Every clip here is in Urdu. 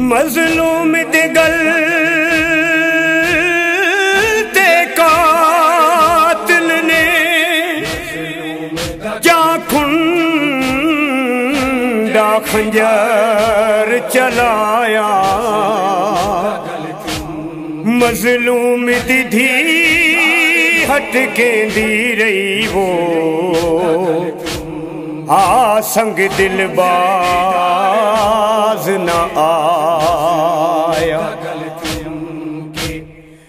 مظلوم دے گل تے قاتل نے کیا کھنڈا خنجر چلایا مظلوم دی دھی ہٹ کے دی رہی وہ سنگ دل باز نہ آیا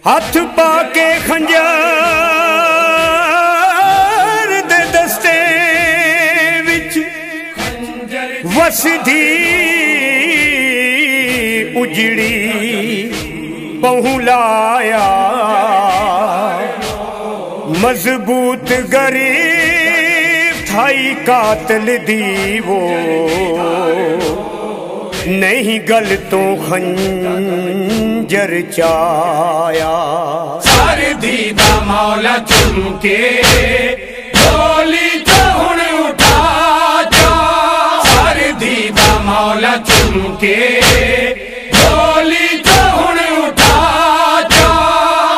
ہاتھ پا کے خنجر دے دستے وچ وسدی اجڑی بہو لایا مضبوط غریب تھائی قاتل دی وہ نہیں گل تو خنجر چایا سر دیدہ مولا چم کے گولی تو ہن اٹھا جا سر دیدہ مولا چم کے گولی تو ہن اٹھا جا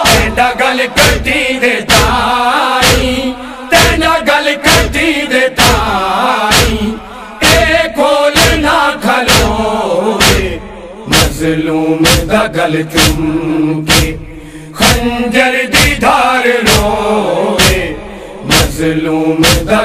تینڈا گل کٹی دے تائی تینڈا گل کٹی دے تائی اے کھول نہ کھلو مظلوم دا گل چم کے خنجر دی دھار روے مظلوم دا